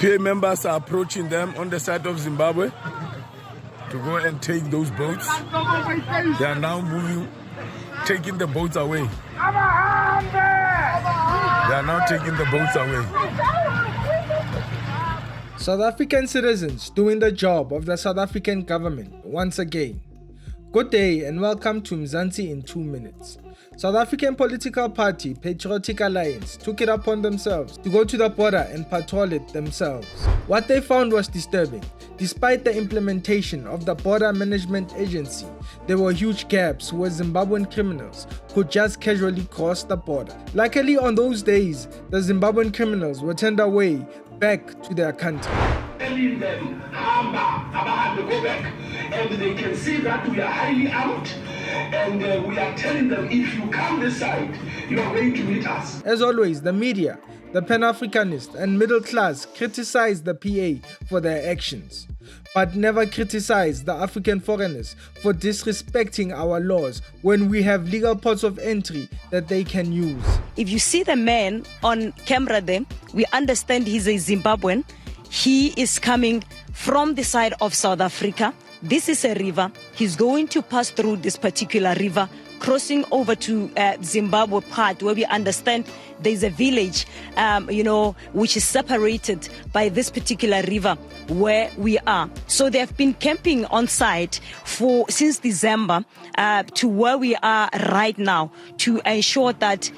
PA members are approaching them on the side of Zimbabwe to go and take those boats. They are now moving, taking the boats away. They are now taking the boats away. South African citizens doing the job of the South African government once again. Good day and welcome to Mzansi in 2 minutes. South African political party Patriotic Alliance took it upon themselves to go to the border and patrol it themselves. What they found was disturbing. Despite the implementation of the Border Management Agency, there were huge gaps where Zimbabwean criminals could just casually cross the border. Luckily on those days, the Zimbabwean criminals were turned away back to their country. Telling them, go back, and they can see that we are highly armed, and we are telling them, if you come this side, you are going to meet us. As always, the media, the Pan-Africanist and middle class criticized the PA for their actions, but never criticized the African foreigners for disrespecting our laws when we have legal ports of entry that they can use. If you see the man on camera there, we understand he's a Zimbabwean. He is coming from the side of South Africa. This is a river. He's going to pass through this particular river, crossing over to Zimbabwe part where we understand there's a village, which is separated by this particular river where we are. So they have been camping on site since December to where we are right now to ensure that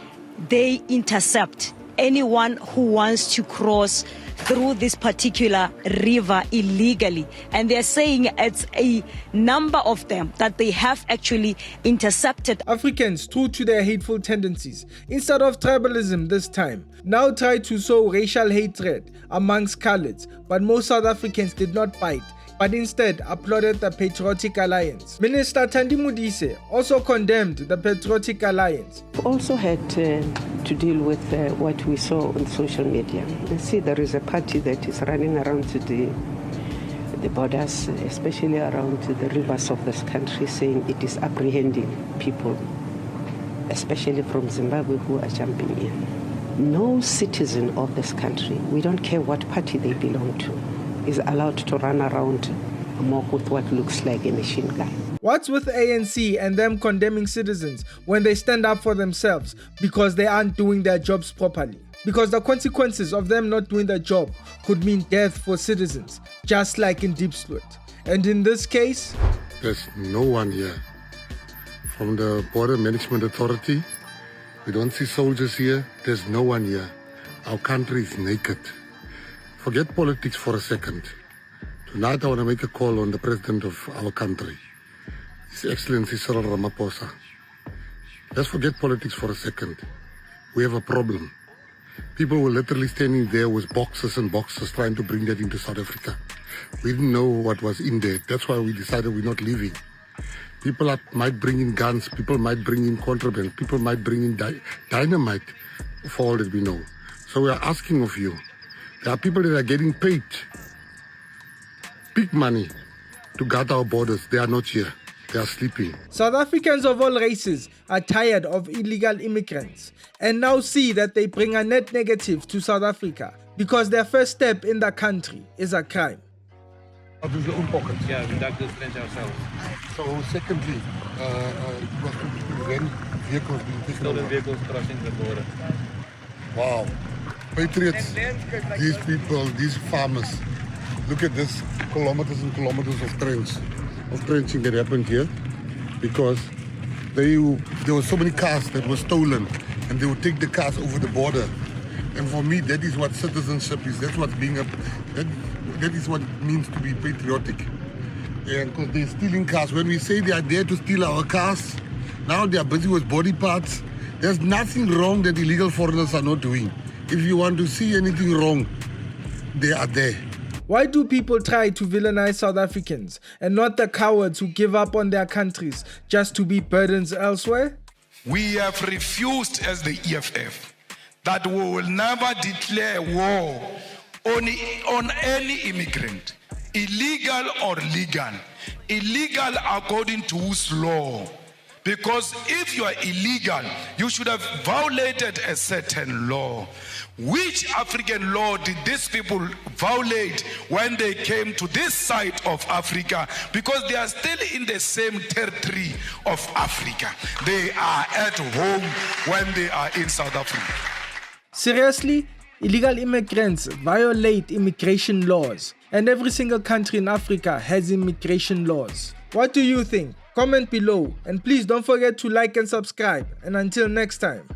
they intercept anyone who wants to cross through this particular river illegally. And they're saying it's a number of them that they have actually intercepted. Africans, true to their hateful tendencies, instead of tribalism this time, now try to sow racial hatred amongst coloureds, but most South Africans did not bite, but instead applauded the Patriotic Alliance. Minister Thandi Modise also condemned the Patriotic Alliance. We also had to deal with what we saw on social media. You see, there is a party that is running around to the borders, especially around to the rivers of this country, saying it is apprehending people, especially from Zimbabwe, who are jumping in. No citizen of this country, we don't care what party they belong to, is allowed to run around with what looks like a machine gun. What's with ANC and them condemning citizens when they stand up for themselves because they aren't doing their jobs properly? Because the consequences of them not doing their job could mean death for citizens, just like in Diepsloot. And in this case, there's no one here from the Border Management Authority. We don't see soldiers here. There's no one here. Our country is naked. Forget politics for a second. Tonight I want to make a call on the president of our country, His Excellency Cyril Ramaphosa. Let's forget politics for a second. We have a problem. People were literally standing there with boxes and boxes trying to bring that into South Africa. We didn't know what was in there. That's why we decided we're not leaving. People might bring in guns, people might bring in contraband, people might bring in dynamite, for all that we know. So we are asking of you, there are people that are getting paid big money to guard our borders. They are not here. They are sleeping. South Africans of all races are tired of illegal immigrants and now see that they bring a net negative to South Africa because their first step in the country is a crime. What is the own pocket? Yeah, we dug this trench ourselves. So secondly, it was to prevent vehicles being taken Stolen over. vehicles crossing the border. Wow. Patriots, these people, these farmers, look at this kilometers and kilometers of trenching that happened here because there were so many cars that were stolen and they would take the cars over the border. And for me, that is what citizenship is. That's what being that is what it means to be patriotic. And because they're stealing cars. When we say they are there to steal our cars, now they are busy with body parts. There's nothing wrong that illegal foreigners are not doing. If you want to see anything wrong, they are there. Why do people try to villainize South Africans and not the cowards who give up on their countries just to be burdens elsewhere? We have refused as the EFF that we will never declare war on any immigrant, illegal or legal. Illegal according to whose law? Because if you are illegal, you should have violated a certain law. Which African law did these people violate when they came to this side of Africa? Because they are still in the same territory of Africa. They are at home when they are in South Africa. Seriously? Illegal immigrants violate immigration laws, and every single country in Africa has immigration laws. What do you think? Comment below, and please don't forget to like and subscribe. And until next time.